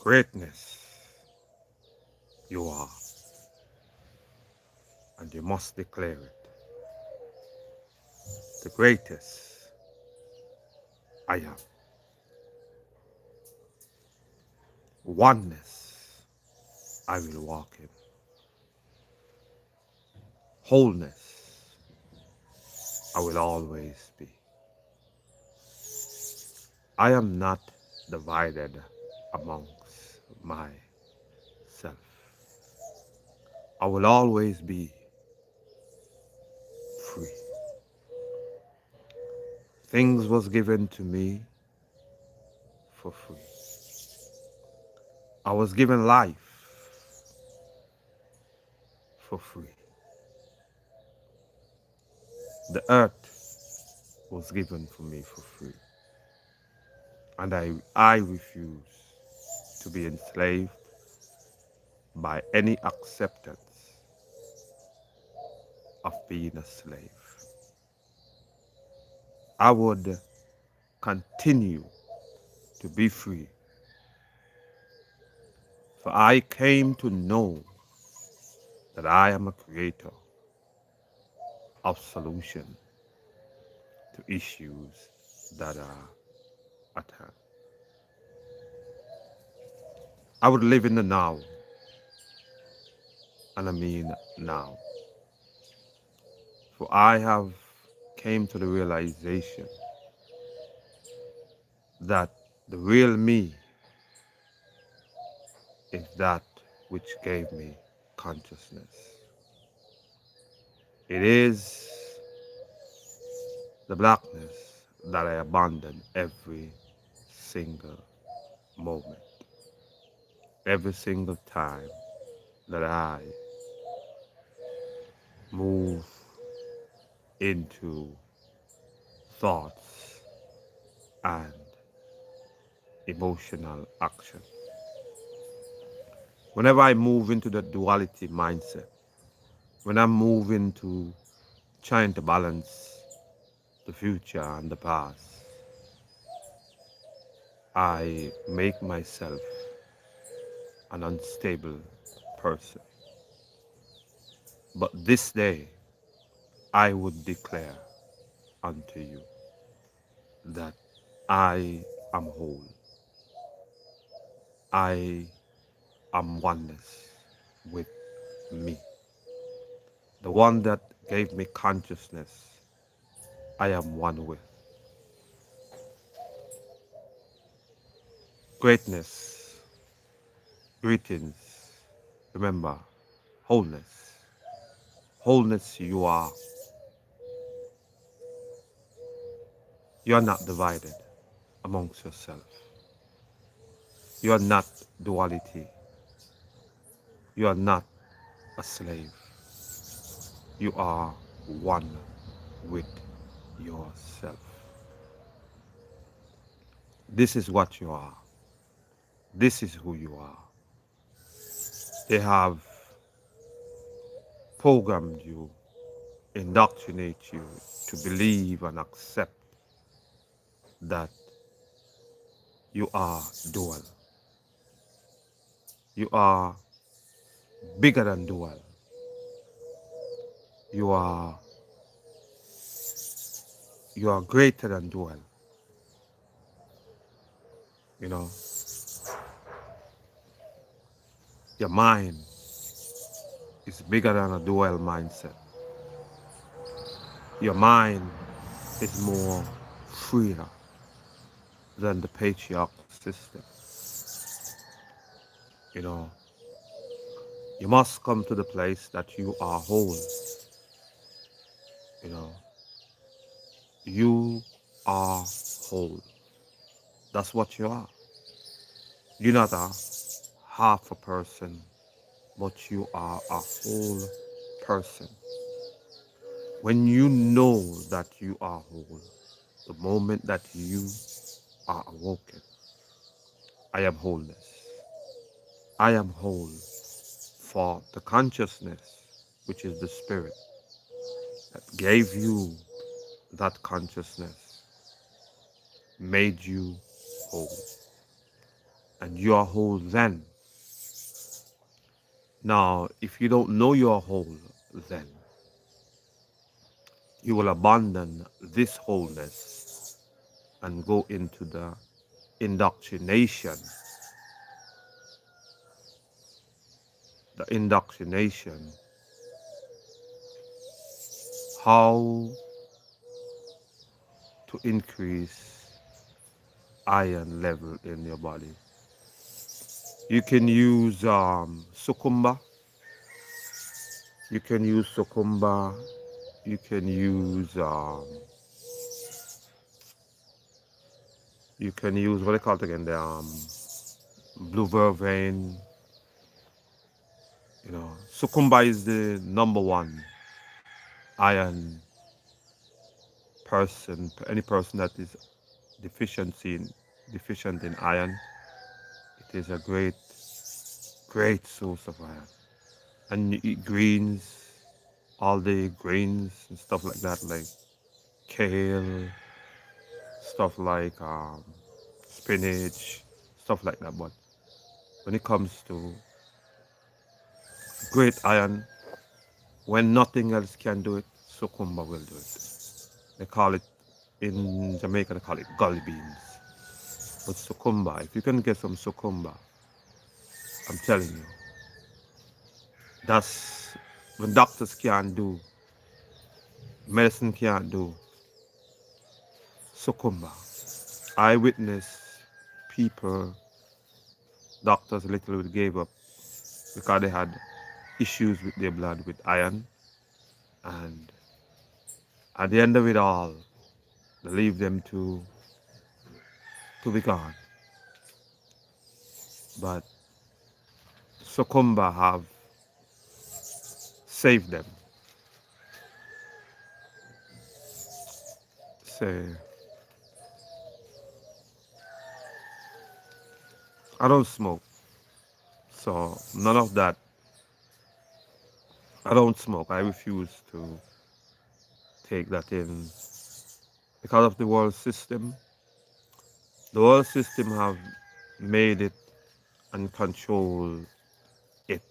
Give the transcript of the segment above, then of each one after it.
Greatness you are, and you must declare it. The greatest I am. Oneness I will walk in. Wholeness I will always be. I am not divided amongst myself. I will always be free. Things was given to me for free. I was given life for free. The earth was given for me for free. And I refuse to be enslaved by any acceptance of being a slave. I would continue to be free, for I came to know that I am a creator of solution to issues that are at hand. I would live in the now, and I mean now, for I have came to the realization that the real me is that which gave me consciousness. It is the blackness that I abandon every single moment, every single time that I move into thoughts and emotional action. Whenever I move into the duality mindset, when I move into trying to balance the future and the past, I make myself an unstable person. But this day, I would declare unto you that I am whole. I am oneness with me. The one that gave me consciousness, I am one with. Greatness, greetings, remember, wholeness. Wholeness you are. You are not divided amongst yourself. You are not duality. You are not a slave. You are one with yourself. This is what you are. This is who you are. They have programmed you, indoctrinate you to believe and accept that you are dual. You are bigger than dual. You are greater than dual. You know, your mind is bigger than a dual mindset. Your mind is more freer than the patriarchal system. You know, you must come to the place that you are whole. You know, you are whole. That's what you are. You're not a half a person, but you are a whole person. When you know that you are whole, the moment that you are awoken, I am wholeness. I am whole for the consciousness, which is the spirit that gave you that consciousness, made you whole. and you are whole then. Now, if you don't know you are whole then, you will abandon this wholeness and go into the indoctrination. The indoctrination, how to increase iron level in your body. You can use sukumba. You can use sukumba. You can use what they call it again, the blue vervain. You know, sukumba is the number one iron person. Any person that is deficient in iron, it is a great source of iron. And you eat greens, all the grains and stuff like that, like kale, stuff like spinach, stuff like that. But when it comes to great iron, when nothing else can do it, sukumba will do it. They call it, in Jamaica, they call it gully beans. But sukumba, if you can get some sukumba, I'm telling you, that's when doctors can't do, medicine can't do, sukumba. I witnessed people, doctors literally gave up because they had issues with their blood with iron, and at the end of it all, they leave them to be gone. But sukumba have saved them. Say, I don't smoke, so none of that. I don't smoke. I refuse to take that in because of the world system. The world system have made it and control it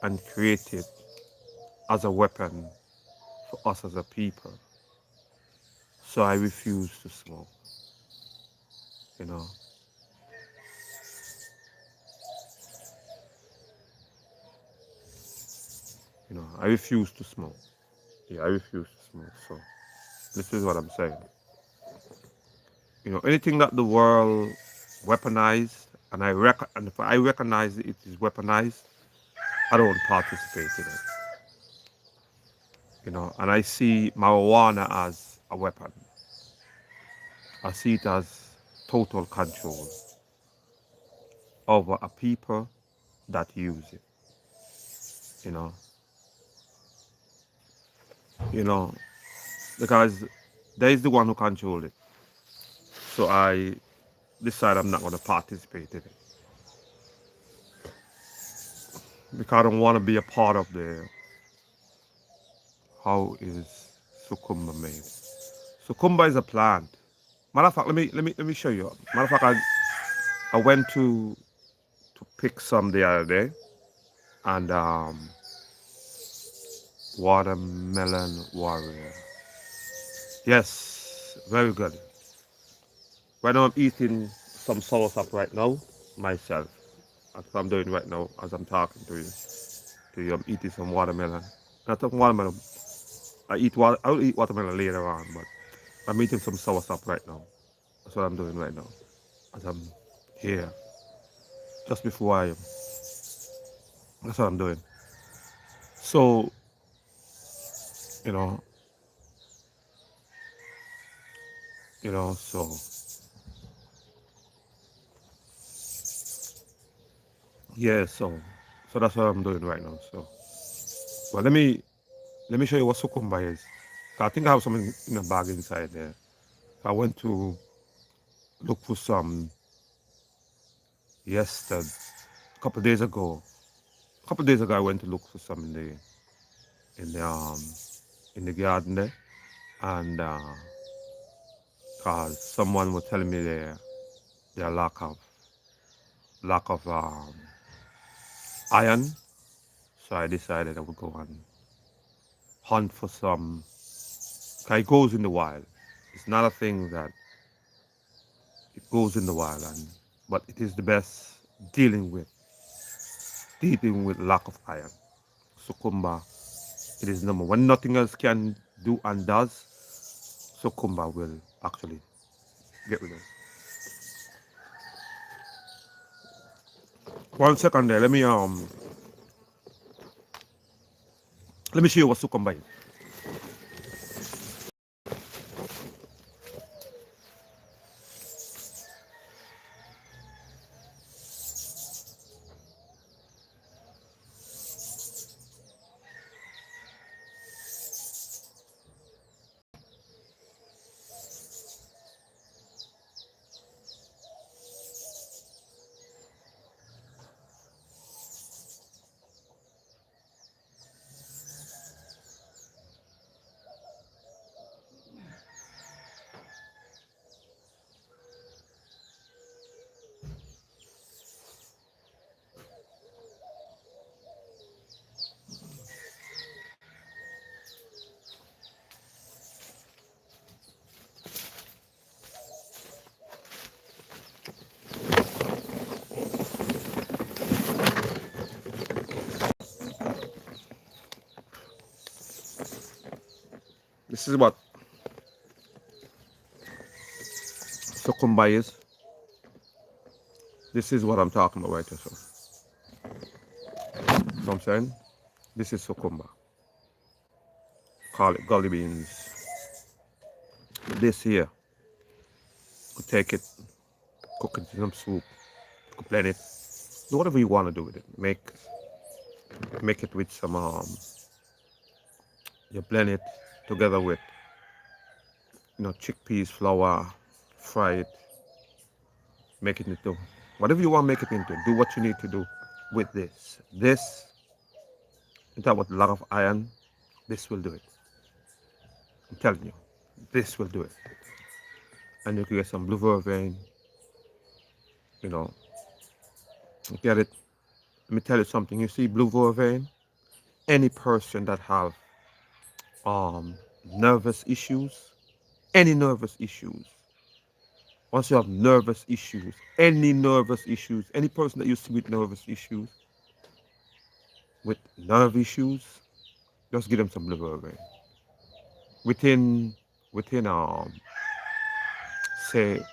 and create it as a weapon for us as a people. So I refuse to smoke. You know, I refuse to smoke. Yeah, I refuse to smoke. So this is what I'm saying. Anything that the world weaponized, and if I recognize it is weaponized, I don't participate in it. And I see marijuana as a weapon. I see it as total control over a people that use it. You know, you know, because there is the one who controls it. So I decide I'm not going to participate in it because I don't want to be a part of the how is sukumba made. Sukumba is a plant. Matter of fact, let me show you. Matter of fact, I went to pick some the other day, and watermelon warrior. Yes, very good. Right now I'm eating some soursop right now myself. That's what I'm doing right now as I'm talking to you. I'm eating some watermelon. Not some watermelon. I'll eat watermelon later on, but I'm eating some soursop right now. That's what I'm doing right now as I'm here. Just before I am. That's what I'm doing. So, you know, so yeah, so that's what I'm doing right now. So, well, let me show you what sukumba is. I think I have something in a bag inside there. I went to look for some yesterday, a couple of days ago. A couple of days ago, I went to look for some in the um in the garden there, and cause someone was telling me their lack of lack of iron. So I decided I would go and hunt for some. It goes in the wild. It's not a thing that it goes in the wild, but it is the best dealing with lack of iron. Sukumba, it is number one. Nothing else can do and does. Sukumba will actually get rid of it. 1 second there. Let me show you what Sukumba is. This is what Sukumba is. This is what I'm talking about right here. So, you know what I'm saying? This is Sukumba. Call it gully beans. This here, you could take it, cook it in some soup, you could blend it, do whatever you want to do with it. Make it with some you blend it together with chickpeas, flour, fry it, make it into whatever you want to make it into. Do what you need to do with this. This, you talk about a lot of iron, this will do it. I'm telling you, this will do it. And you can get some blue vervain, you know, get it. Let me tell you something. You see blue vervain, any person that have nervous issues, any nervous issues, once you have nervous issues, any person that used to with nervous issues, with nerve issues, just give them some blue vervain. Within say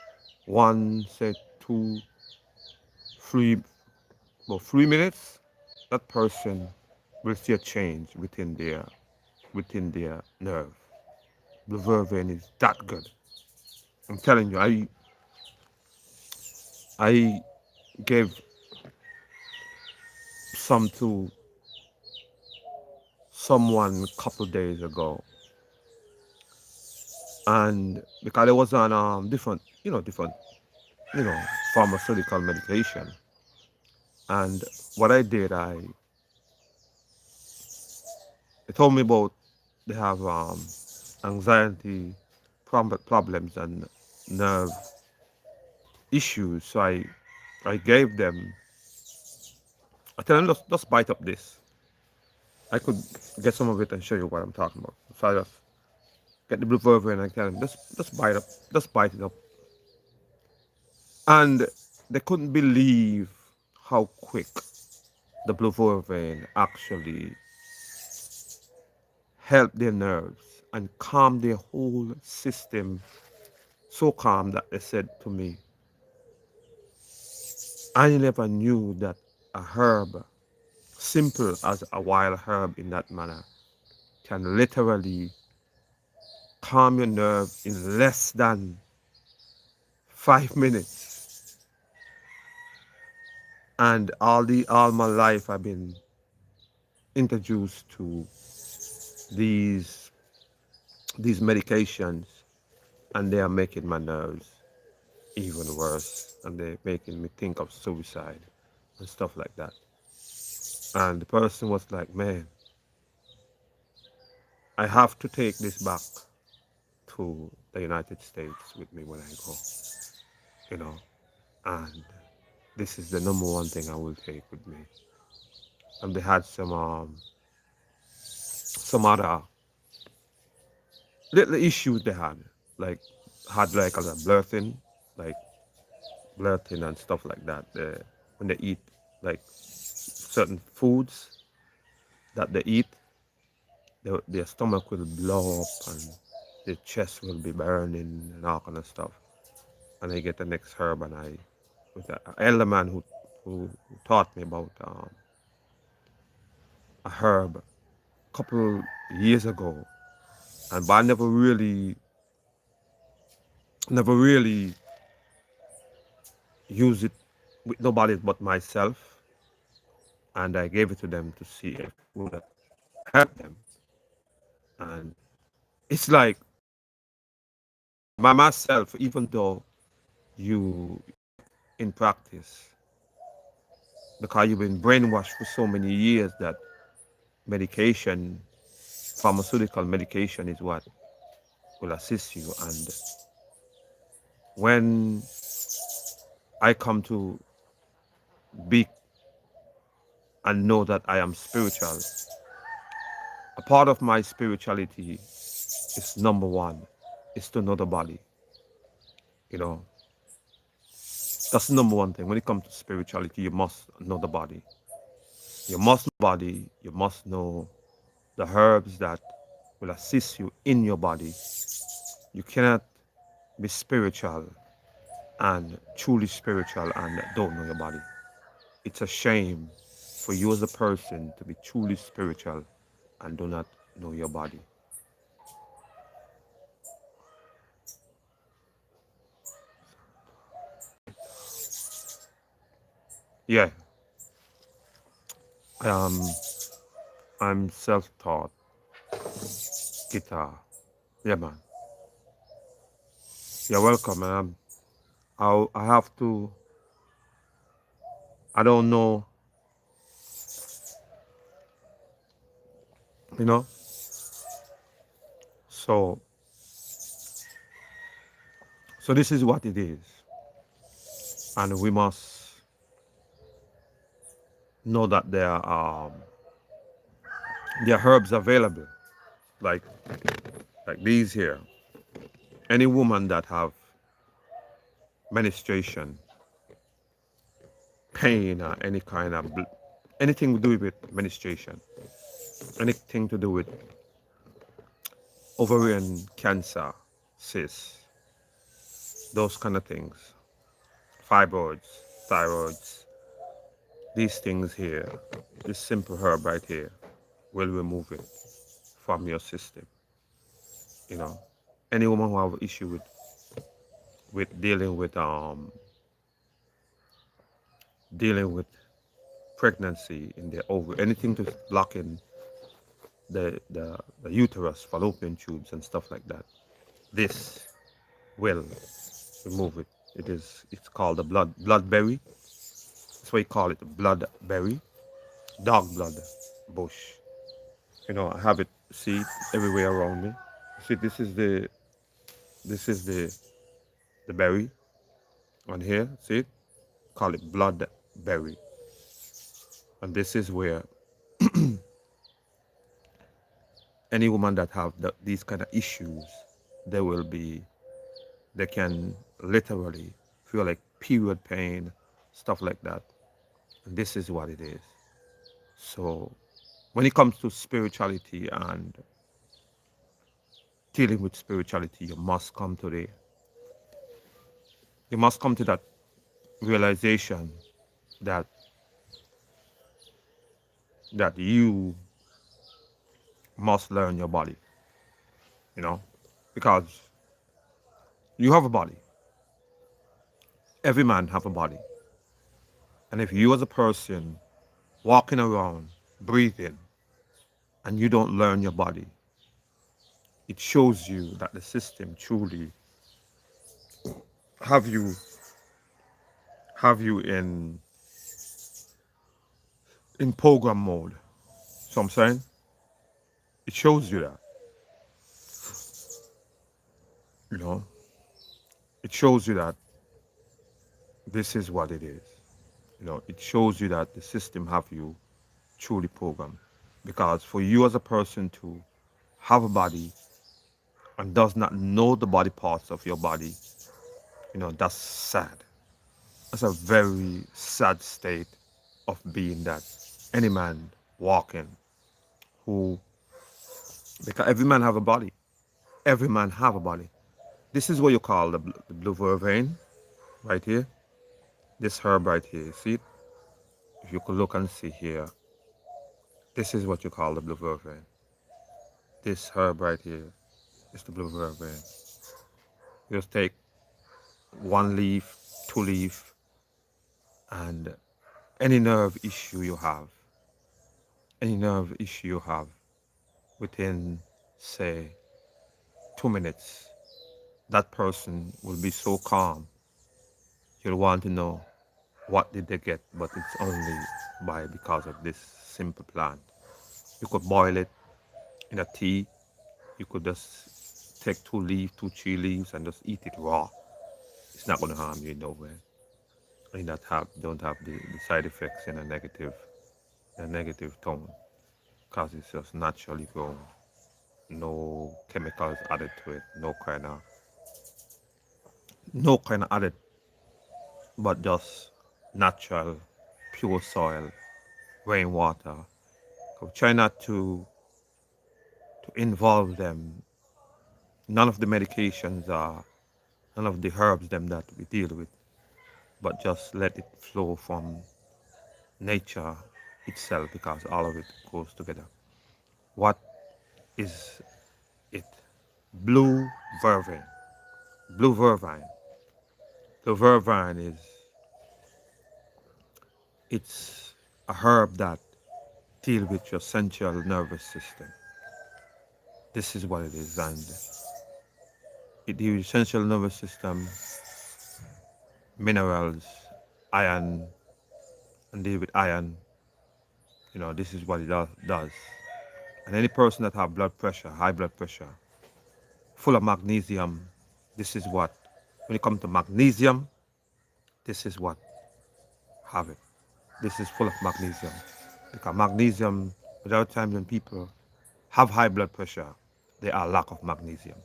2, 3, about 3 minutes, that person will see a change within their nerve. Blue vervain is that good. I'm telling you, I gave some to someone a couple days ago, and because it was on different you know pharmaceutical medication, and what I did, they told me about they have anxiety problems and nerve issues, so I gave them. I tell them just bite up this. I could get some of it and show you what I'm talking about. So I just get the blue vervain and I tell them just bite it up. And they couldn't believe how quick the blue vervain actually helped their nerves and calmed their whole system. So calm that they said to me, I never knew that a herb, simple as a wild herb in that manner, can literally calm your nerve in less than 5 minutes. And all my life I've been introduced to these medications, and they are making my nerves even worse, and they're making me think of suicide and stuff like that. And the person was like, man, I have to take this back to the United States with me when I go, you know. And this is the number one thing I will take with me. And they had some other little issues they had like as a like blurting and stuff like that. When they eat like certain foods that they eat, their stomach will blow up and their chest will be burning and all kind of stuff. And I get the next herb, and I with an elder man who taught me about a herb a couple years ago, and but I never really use it with nobody but myself, and I gave it to them to see if it would help them. And it's like by myself, even though you in practice, because you've been brainwashed for so many years that medication, pharmaceutical medication, is what will assist you. And when I come to be and know that I am spiritual, a part of my spirituality is number one, is to know the body. You know, that's the number one thing. When it comes to spirituality, you must know the body. You must know the body. You must know the herbs that will assist you in your body. You cannot be spiritual and truly spiritual and don't know your body. It's a shame for you as a person to be truly spiritual and do not know your body. Yeah, um, I'm self-taught guitar. Yeah, man. You're welcome, man. I have to. I don't know. You know. So this is what it is, and we must know that there are herbs available, like these here. Any woman that have menstruation pain or any kind of anything to do with menstruation, anything to do with ovarian cancer, cysts, those kind of things, fibroids, thyroids, these things here, this simple herb right here will remove it from your system. You know, any woman who have issue with dealing with pregnancy in their ovary, anything to block in the uterus, fallopian tubes and stuff like that, this will remove it. It's called the bloodberry. That's why you call it bloodberry, dog blood bush. You know, I have it see everywhere around me. See, this is the berry on here. See it? Call it bloodberry, and this is where any woman that have these kind of issues, they will be, they can literally feel like period pain, stuff like that. And this is what it is. So when it comes to spirituality and dealing with spirituality, you must come to that realization that you must learn your body, you know, because you have a body. Every man have a body. And if you as a person walking around, breathing, and you don't learn your body, it shows you that the system truly have you in program mode. So I'm saying it shows you that, you know, it shows you that this is what it is. It shows you that the system have you truly programmed. Because for you as a person to have a body and does not know the body parts of your body, that's sad. That's a very sad state of being that any man walking who, because every man have a body. Every man have a body. This is what you call the blue vervain right here. This herb right here, see it? If you could look and see here, this is what you call the blue vervain. This herb right here is the blue vervain. You just take one leaf, two leaf, and any nerve issue you have, any nerve issue you have, within, say, 2 minutes, that person will be so calm. You'll want to know what did they get, but it's only because of this simple plant. You could boil it in a tea. You could just take two leaves, two, three leaves, and just eat it raw. It's not going to harm you in no way. And don't have the side effects in a negative tone, because it's just naturally grown. No chemicals added to it. No kind of added, but just natural, pure soil, rainwater. So try not to involve them. None of the medications are, none of the herbs them that we deal with, but just let it flow from nature itself, because all of it goes together. What is it? Blue vervain. Blue vervine. The vervine is, it's a herb that deal with your central nervous system. This is what it is, and it deals with central nervous system, minerals, iron, and deal with iron. This is what it does. And any person that have blood pressure, high blood pressure, full of magnesium, this is what, when it comes to magnesium, this is what have it. This is full of magnesium. Because magnesium, a lot of times when people have high blood pressure, they are lack of magnesium.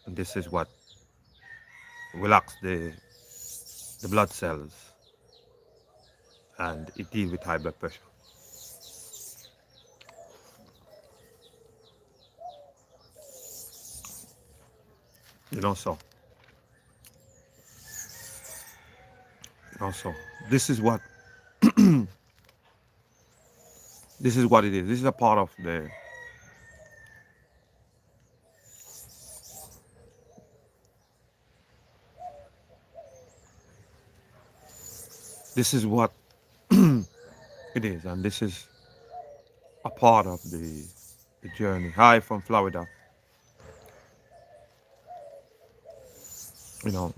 And this is what relax the blood cells, and it deals with high blood pressure. So also this is what this is what it is. This is a part of the, this is what it is, and this is a part of the journey. Hi from Florida. you know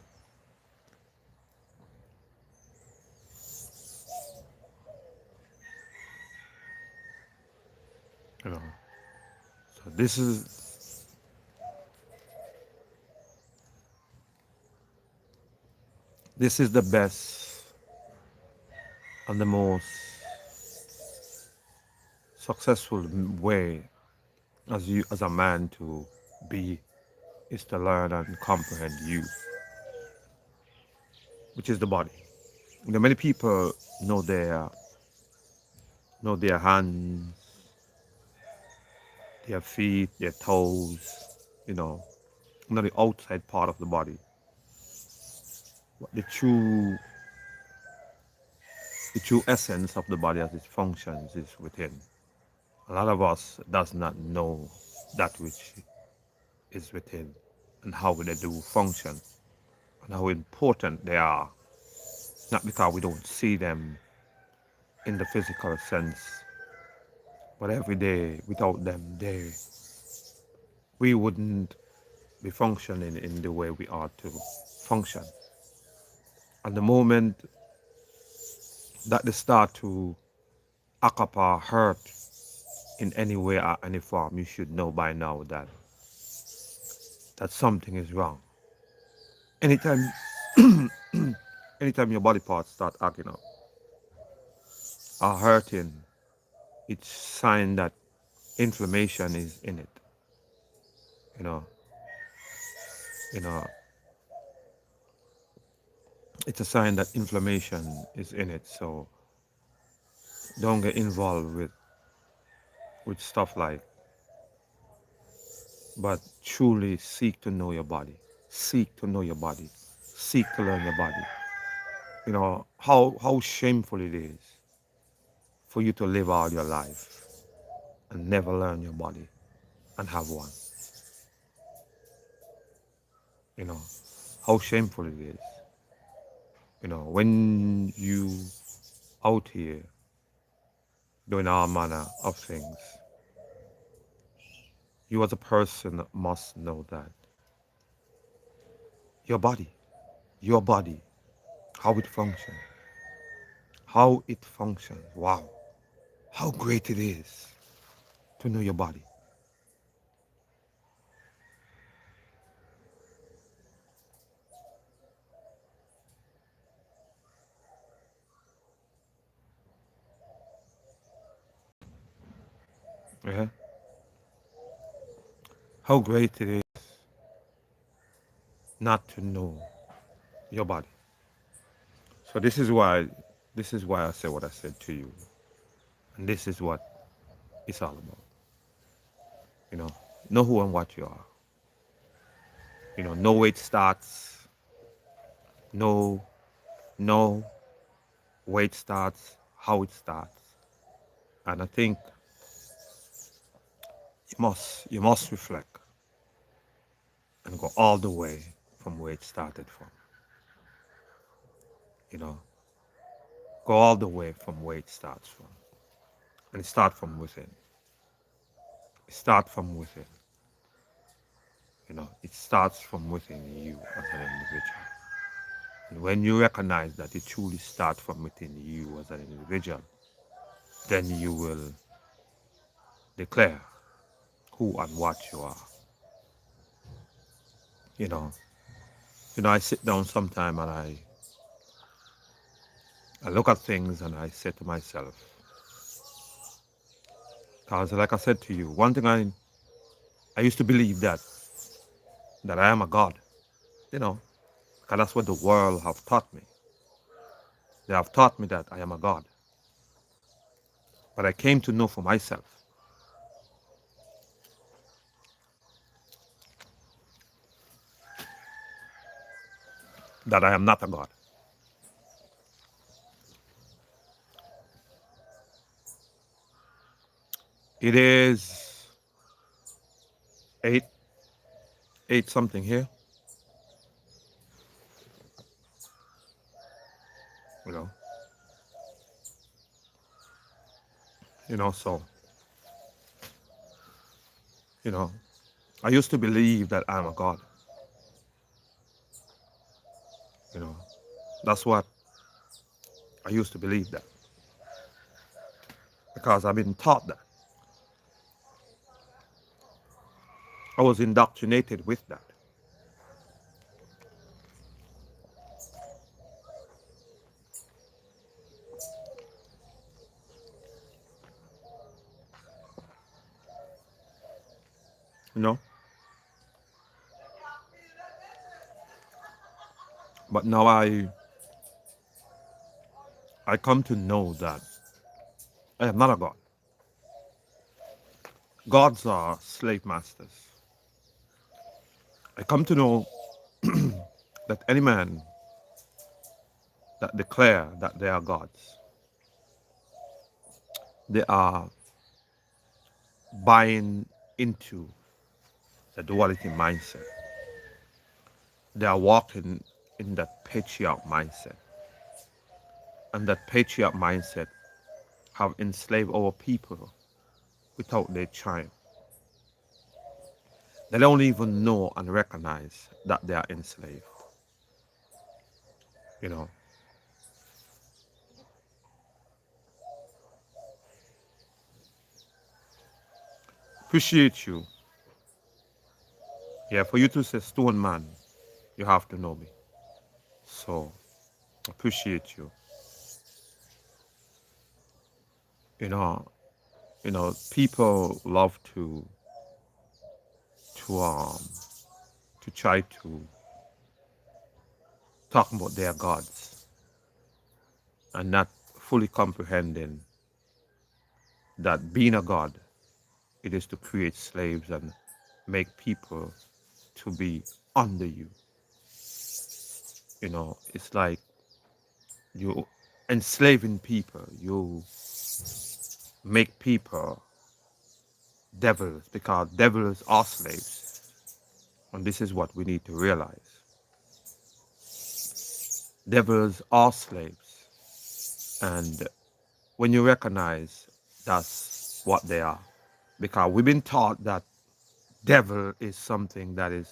you know so this is the best and the most successful way as a man to be, is to learn and comprehend you, which is the body. Many people know their hands, their feet, their toes, not the outside part of the body. But the true essence of the body as it functions is within. A lot of us does not know that which is within, and how they do function, and how important they are. Not because we don't see them in the physical sense, but every day without them, we wouldn't be functioning in the way we are to function. And the moment that they start to occupy, hurt in any way or any form, you should know by now that something is wrong. Anytime anytime your body parts start acting up, are hurting, it's sign that inflammation is in it. You know, you know, it's a sign that inflammation is in it. So don't get involved with stuff like, but truly seek to know your body. Seek to know your body. Seek to learn your body. You know, how shameful it is for you to live all your life and never learn your body and have one. You know, how shameful it is. You know, when you out here doing all manner of things, you as a person must know that your your body, how it functions, wow, how great it is to know your body. Yeah? How great it is not to know your body. So this is why I said what I said to you. And this is what it's all about. You know who and what you are. Know where it starts, know know where it starts, how it starts. And I think you must reflect and go all the way from where it started from. You know, go all the way from where it starts from. And it starts from within. It starts from within. It starts from within you as an individual. And when you recognize that it truly starts from within you as an individual, then you will declare who and what you are. You know, I sit down sometime and I look at things and I say to myself, because like I said to you, one thing I used to believe that I am a God, because that's what the world have taught me. They have taught me that I am a God. But I came to know for myself that I am not a God. It is eight, eight something here, you know, so, you know, I used to believe that I'm a God, you know, that's what I used to believe that because I've been taught that. I was indoctrinated with that, you know, but now I come to know that I am not a God. Gods are slave masters. I come to know that any man that declare that they are gods, they are buying into the duality mindset. They are walking in that patriarch mindset. And that patriarch mindset have enslaved our people without their triumph. They don't even know and recognize that they are enslaved. You know. Appreciate you. Yeah, for you to say stone man, you have to know me. So appreciate you. You know, people love to um to try to talk about their gods and not fully comprehending that being a god, it is to create slaves and make people to be under you. It's like you enslaving people. You make people devils because devils are slaves. And this is what we need to realize. Devils are slaves. And when you recognize that's what they are, because we've been taught that devil is something that is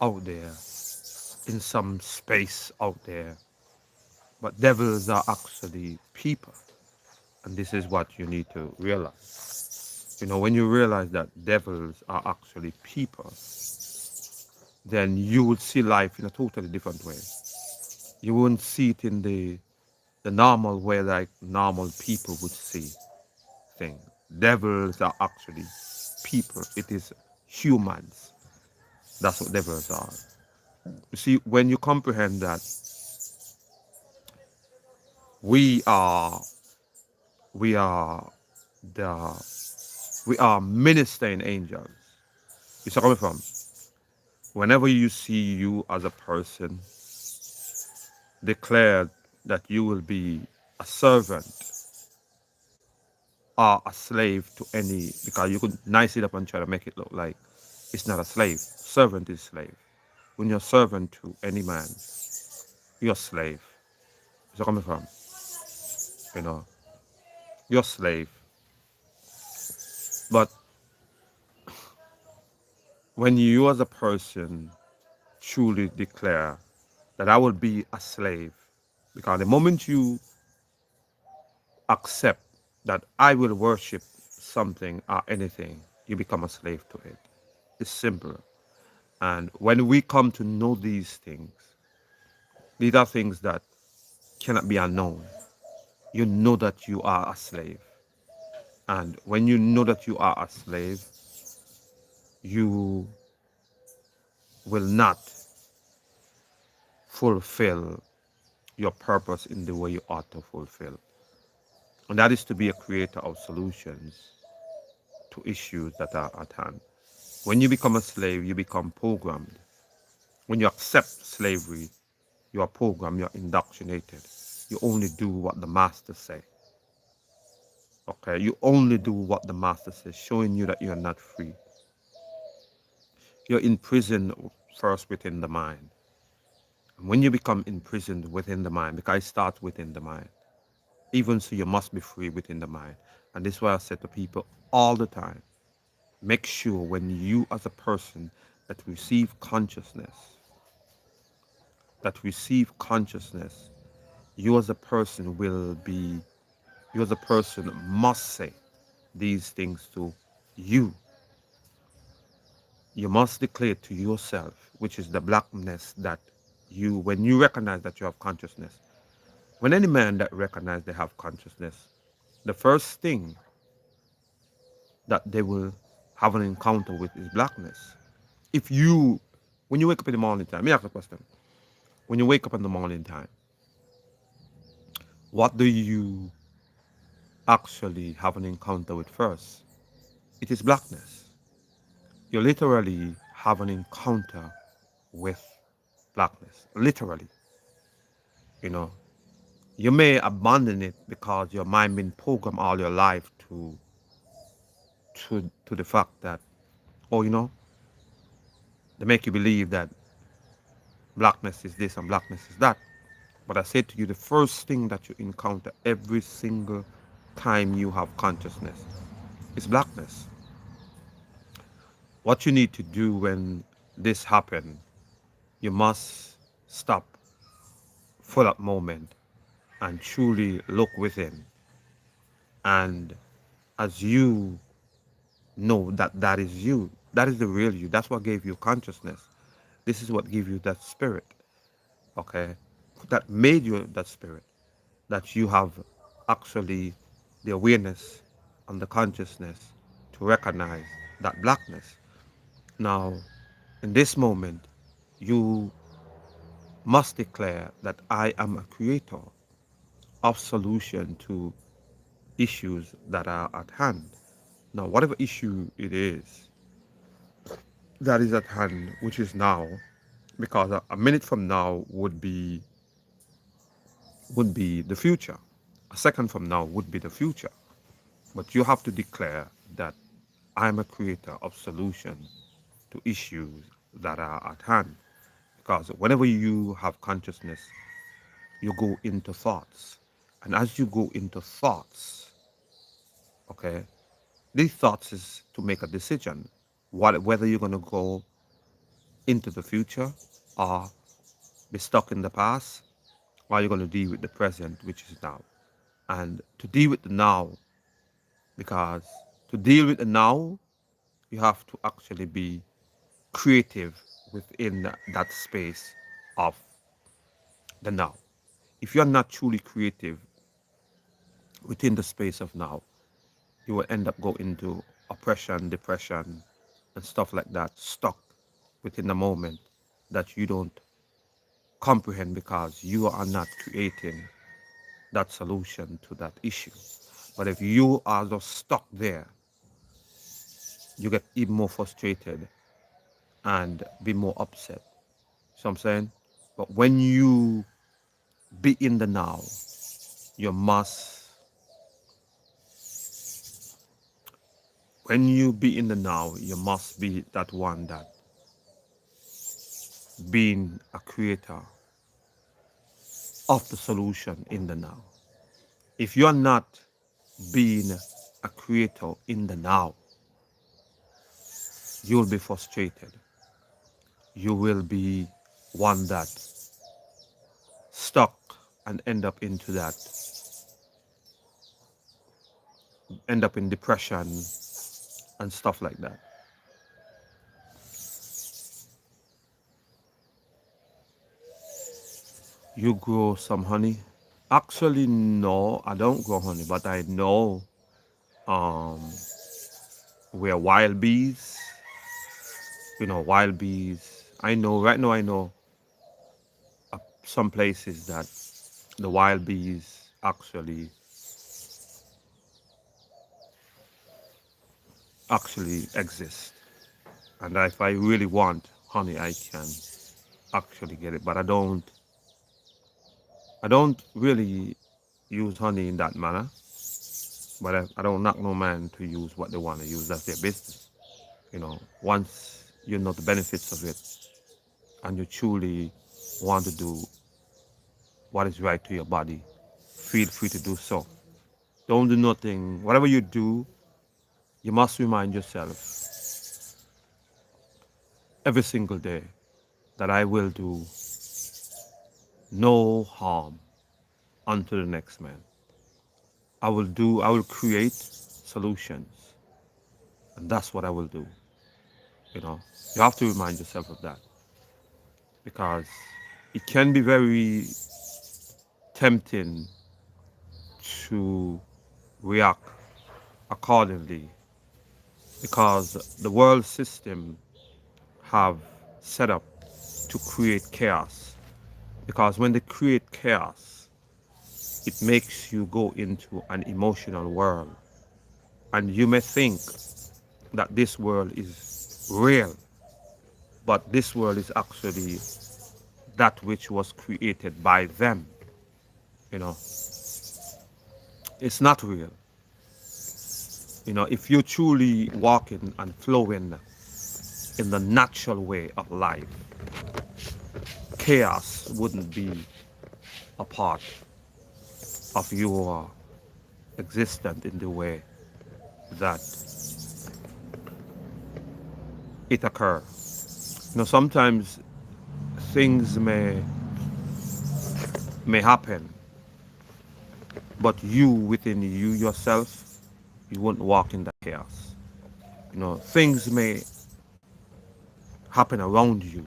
out there in some space out there, but devils are actually people. And this is what you need to realize. When you realize that devils are actually people, then you will see life in a totally different way. You won't see it in the normal way like normal people would see things. Devils are actually people. It is humans. That's what devils are. You see, when you comprehend that we are we are the we are ministering angels. You see where I'm coming from? Whenever you see you as a person declared that you will be a servant or a slave to any, because you could nice it up and try to make it look like it's not a slave. Servant is slave. When you're servant to any man, you're a slave. Where's it coming from? You know, you're a slave. But when you as a person truly declare that I will be a slave, because the moment you accept that I will worship something or anything, you become a slave to it. It's simple. And when we come to know these are things that cannot be unknown. You know that you are a slave. And when you know that you are a slave, you will not fulfill your purpose in the way you ought to fulfill. And that is to be a creator of solutions to issues that are at hand. When you become a slave, you become programmed. When you accept slavery, you are programmed, you're indoctrinated. You only do what the master say. Okay, you only do what the master says, showing you that you're not free. You're imprisoned first within the mind. And when you become imprisoned within the mind, because it starts within the mind, even so you must be free within the mind. And this is why I say to people all the time, make sure when you as a person that receive consciousness, you as a person will be, you as a person must say these things to you. You must declare to yourself, which is the blackness that you, when you recognize that you have consciousness, when any man that recognize they have consciousness, the first thing that they will have an encounter with is blackness. If you, when you wake up in the morning time, let me ask a question. When you wake up in the morning time, what do you actually have an encounter with first? It is blackness. You literally have an encounter with blackness. Literally, you know. You may abandon it because your mind been programmed all your life to the fact that, oh, they make you believe that blackness is this and blackness is that. But I say to you, the first thing that you encounter every single time you have consciousness is blackness. What you need to do when this happens, you must stop for that moment and truly look within. And as you know that that is you, that is the real you, that's what gave you consciousness. This is what gave you that spirit, okay? That made you that spirit, that you have actually the awareness and the consciousness to recognize that blackness. Now, in this moment, you must declare that I am a creator of solution to issues that are at hand. Now, whatever issue it is that is at hand, which is now, because a minute from now would be the future. A second from now would be the future. But you have to declare that I'm a creator of solution to issues that are at hand. Because whenever you have consciousness, you go into thoughts. And as you go into thoughts, okay, these thoughts is to make a decision, whether you're going to go into the future or be stuck in the past, or you're going to deal with the present, which is now. And to deal with the now, because to deal with the now, you have to actually be creative within that space of the now. If you're not truly creative within the space of now, you will end up going into oppression, depression, and stuff like that, stuck within the moment that you don't comprehend because you are not creating that solution to that issue. But if you are just stuck there, you get even more frustrated and be more upset. So I'm saying, but when you be in the now, you must, when you be in the now, you must be that one that being a creator of the solution in the now. If you're not being a creator in the now, you'll be frustrated. You will be one that stuck and end up in depression and stuff like that. You grow some honey? Actually, no, I don't grow honey, but I know um, where wild bees, wild bees. I know right now. I know some places that the wild bees actually exist, and if I really want honey, I can actually get it. But I don't really use honey in that manner. But I don't knock no man to use what they want to use. That's their business. Once you know the benefits of it and you truly want to do what is right to your body, feel free to do so. Don't do nothing. Whatever you do, you must remind yourself every single day that I will do no harm unto the next man. I will create solutions. And that's what I will do. You have to remind yourself of that because it can be very tempting to react accordingly because the world system have set up to create chaos. Because when they create chaos, it makes you go into an emotional world. And you may think that this world is real, but this world is actually that which was created by them. You know, it's not real. If you're truly walking and flowing in the natural way of life, chaos wouldn't be a part of your existence in the way that it occurs. Sometimes things may happen, but you within you yourself, you won't walk in that chaos. Things may happen around you.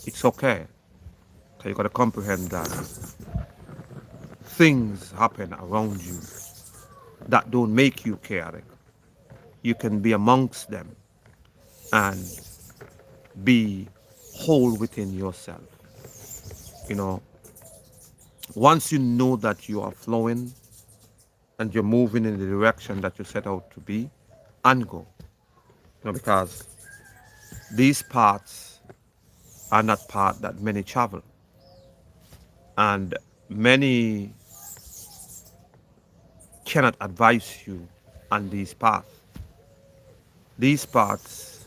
It's okay. So you got to comprehend that things happen around you, that don't make you chaotic. You can be amongst them and be whole within yourself. You know, once you know that you are flowing and you're moving in the direction that you set out to be and go. Because these paths are not paths that many travel. And many cannot advise you on these paths. These paths,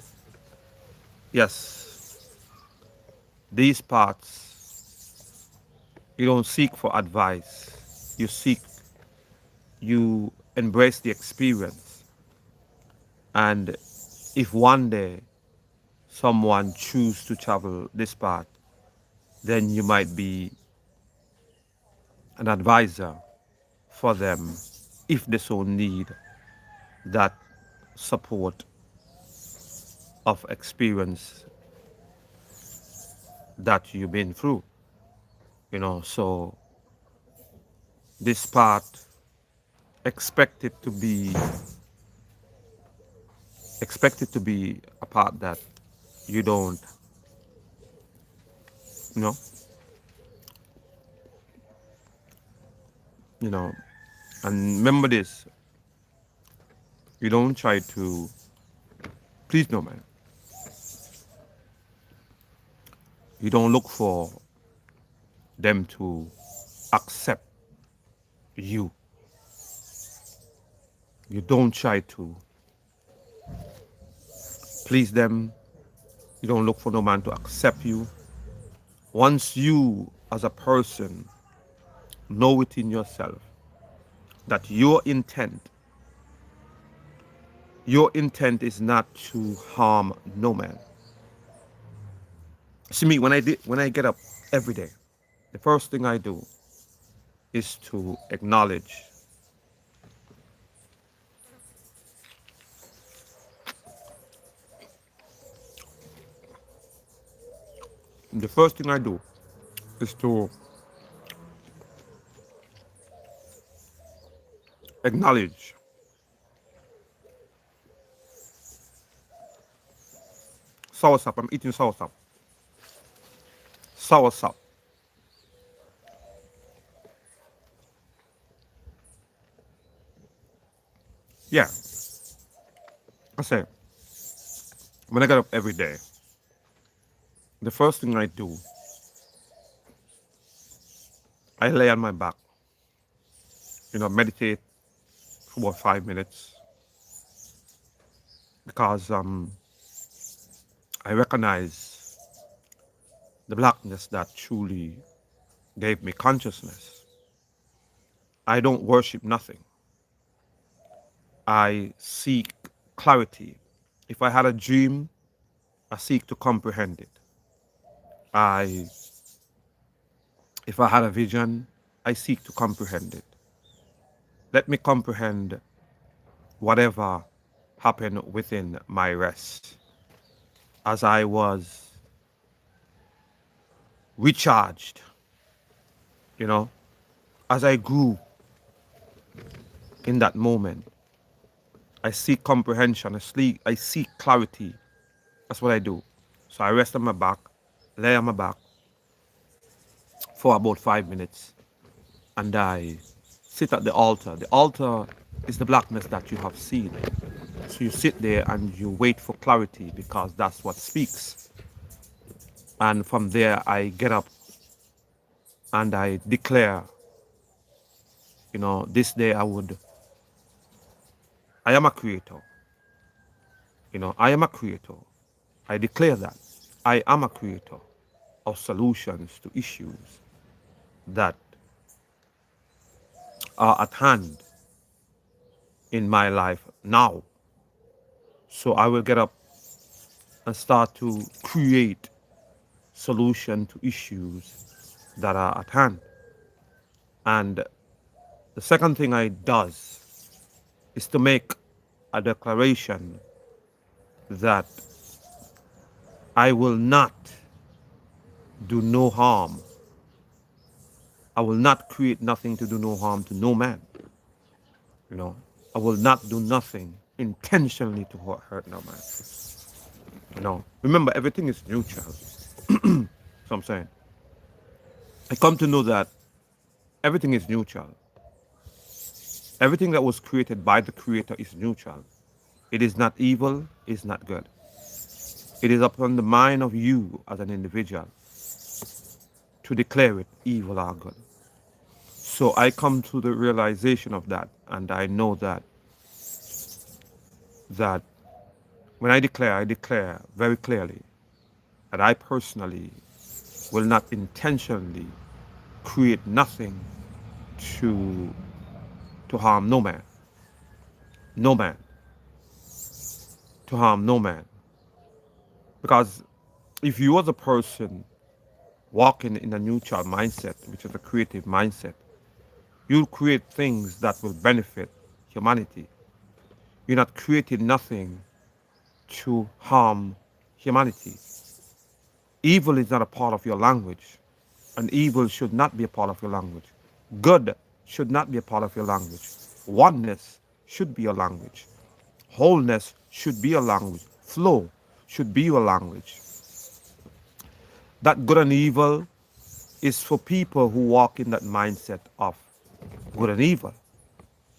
yes, these paths, you don't seek for advice. You embrace the experience. And if one day someone choose to travel this path, then you might be an advisor for them if they so need that support of experience that you've been through. So this path expected to be expected to be a part that you don't, you know, you know. And remember this: you don't try to please no man. You don't look for them to accept you. You don't try to please them. You don't look for no man to accept you. Once you, as a person, know within yourself that your intent is not to harm no man. See me when I get up every day, the first thing I do is to acknowledge. The first thing I do is to acknowledge soursop. I'm eating soursop. Soursop. Yeah, I say when I get up every day, the first thing I do, I lay on my back, meditate for about 5 minutes because I recognize the blackness that truly gave me consciousness. I don't worship nothing. I seek clarity. If I had a dream, I seek to comprehend it. I, if I had a vision, I seek to comprehend it. Let me comprehend whatever happened within my rest as I was recharged, you know, as I grew in that moment. I seek comprehension, I seek clarity. That's what I do. So I rest on my back, lay on my back for about 5 minutes, and I sit at the altar. The altar is the blackness that you have seen. So you sit there and you wait for clarity because that's what speaks. And from there, I get up and I declare, this day I am a creator. I am a creator. I declare that I am a creator of solutions to issues that are at hand in my life now. So I will get up and start to create solution to issues that are at hand. And the second thing I does is to make a declaration that I will not do no harm. I will not create nothing to do no harm to no man. You know, I will not do nothing intentionally to hurt no man. You know, remember everything is neutral. So I'm saying, I come to know that everything is neutral. Everything that was created by the Creator is neutral. It is not evil, it is not good. It is upon the mind of you as an individual to declare it evil or good. So I come to the realization of that, and I know that when I declare very clearly that I personally will not intentionally create nothing to harm no man, no man, to harm no man. Because if you as a person walking in a neutral mindset, which is a creative mindset, you'll create things that will benefit humanity. You're not creating nothing to harm humanity. Evil is not a part of your language, and evil should not be a part of your language. Good should not be a part of your language. Oneness should be your language. Wholeness should be your language. Flow should be your language. That good and evil is for people who walk in that mindset of good and evil.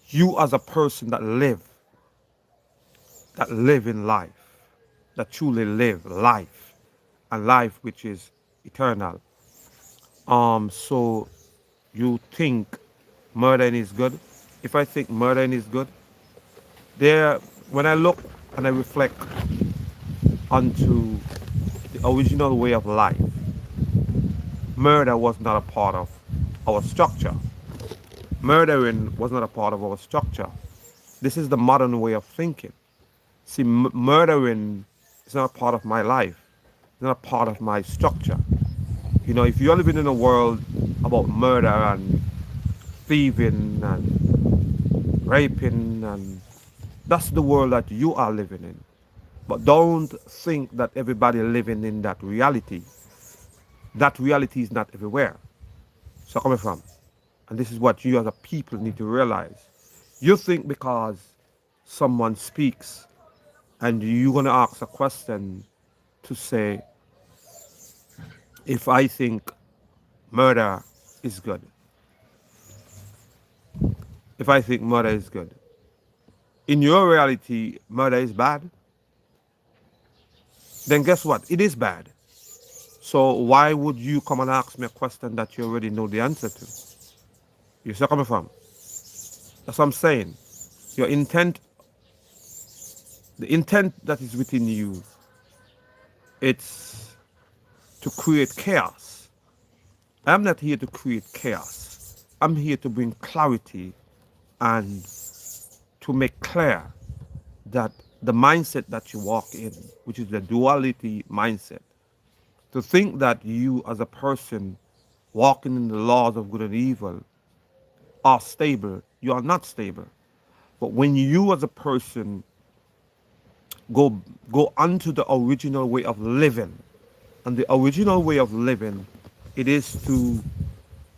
You as a person that live in life, that truly live life, and life which is eternal. So you think murdering is good? If I think murdering is good, there, when I look and I reflect onto the original way of life, murder was not a part of our structure. Murdering was not a part of our structure. This is the modern way of thinking. See, murdering is not a part of my life. It's not a part of my structure. You know, if you're living in a world about murder and thieving and raping, and that's the world that you are living in. But don't think that everybody living in that reality. That reality is not everywhere. So coming from, and this is what you as a people need to realize. You think because someone speaks and you're gonna ask a question to say, if I think murder is good, if I think murder is good, in your reality, murder is bad, then guess what? It is bad. So why would you come and ask me a question that you already know the answer to? You see where I'm coming from? That's what I'm saying. Your intent, the intent that is within you, it's to create chaos. I'm not here to create chaos. I'm here to bring clarity and to make clear that the mindset that you walk in, which is the duality mindset, to think that you as a person walking in the laws of good and evil are stable, you are not stable. But when you as a person go onto the original way of living, and the original way of living, it is to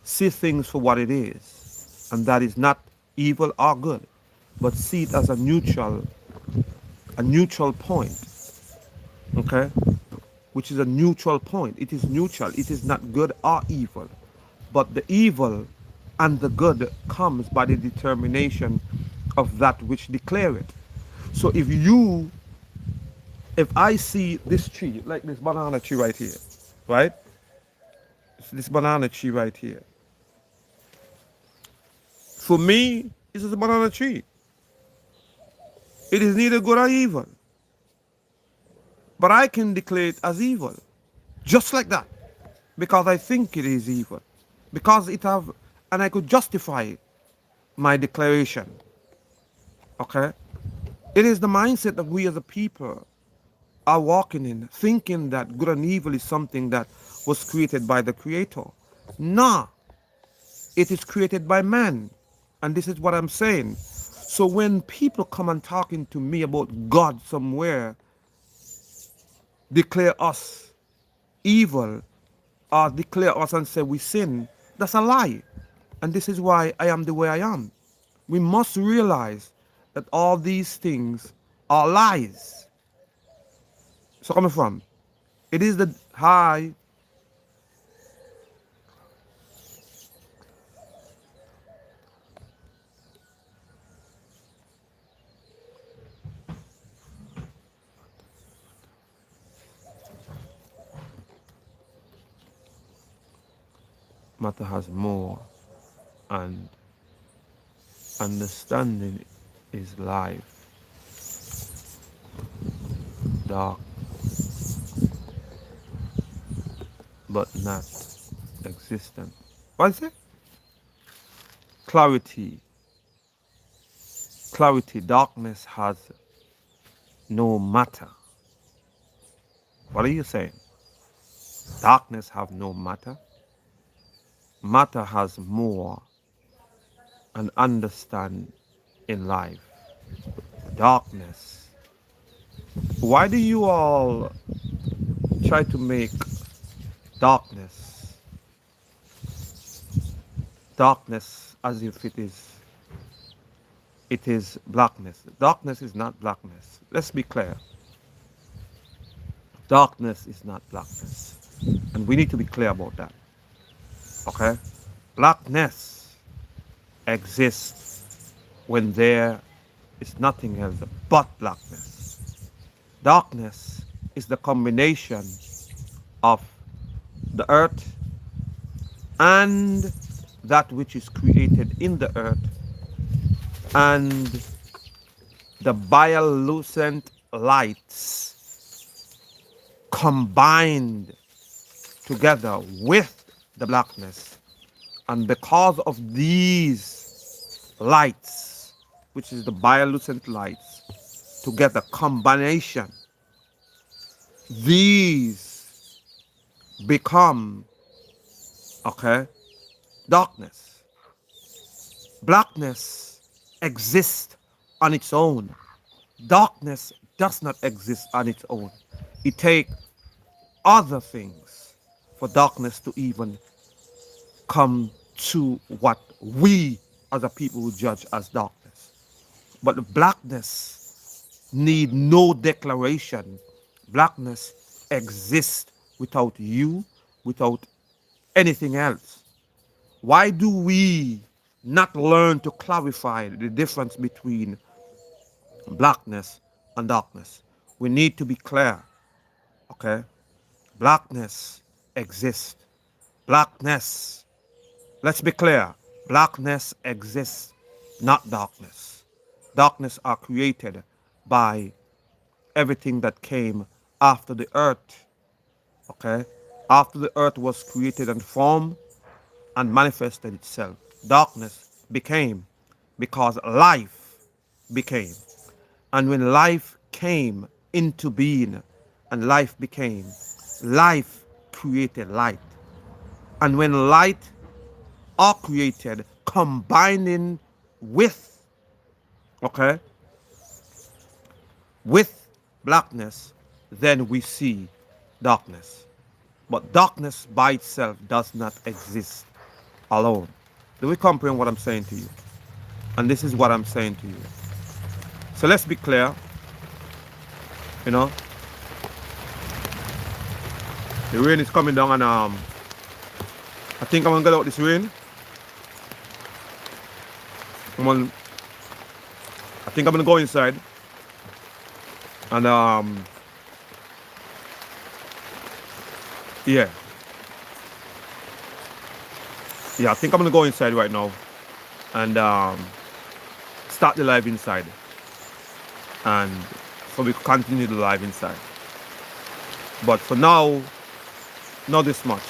see things for what it is, and that is not evil or good, but see it as a neutral point, okay? Which is a neutral point. It is neutral. It is not good or evil, but the evil and the good comes by the determination of that which declare it. So if I see this tree, like this banana tree right here, right? This banana tree right here. For me, this is a banana tree. It is neither good or evil. But I can declare it as evil. Just like that. Because I think it is evil. Because it have, and I could justify my declaration. Okay? It is the mindset that we as a people are walking in, thinking that good and evil is something that was created by the Creator. Nah, it is created by man. And this is what I'm saying. So when people come and talking to me about God somewhere, declare us evil, or declare us and say we sin, that's a lie. And this is why I am the way I am. We must realize that all these things are lies. So coming from, it is the high matter has more, and understanding is life, dark, but not existent. What is it? Clarity. Clarity. Darkness has no matter. What are you saying? Darkness have no matter. Matter has more and understand in life. Darkness. Why do you all try to make darkness darkness as if it is blackness? Darkness is not blackness. Let's be clear. Darkness is not blackness. And we need to be clear about that. Okay? Blackness exists when there is nothing else but blackness. Darkness is the combination of the earth and that which is created in the earth and the bioluminescent lights combined together with the blackness. And because of these lights, which is the bioluminescent lights, together combination, these become, okay, darkness. Blackness exists on its own. Darkness does not exist on its own. It takes other things for darkness to even come to what we as a people will judge as darkness. But the blackness need no declaration. Blackness exists without you, without anything else. Why do we not learn to clarify the difference between blackness and darkness? We need to be clear, okay? Blackness exists. Blackness, let's be clear. Blackness exists, not darkness. Darkness are created by everything that came after the earth, okay? After the earth was created and formed and manifested itself, darkness became because life became. And when life came into being and life became, life created light. And when light are created, combining with, okay, with blackness, then we see darkness. But darkness by itself does not exist alone. Do we comprehend what I'm saying to you? And this is what I'm saying to you. So let's be clear. You know, the rain is coming down, and I think I'm gonna get out this rain. I think I'm gonna go inside, and yeah, I think I'm gonna go inside right now, and start the live inside, and so we continue the live inside. But for now, not this much.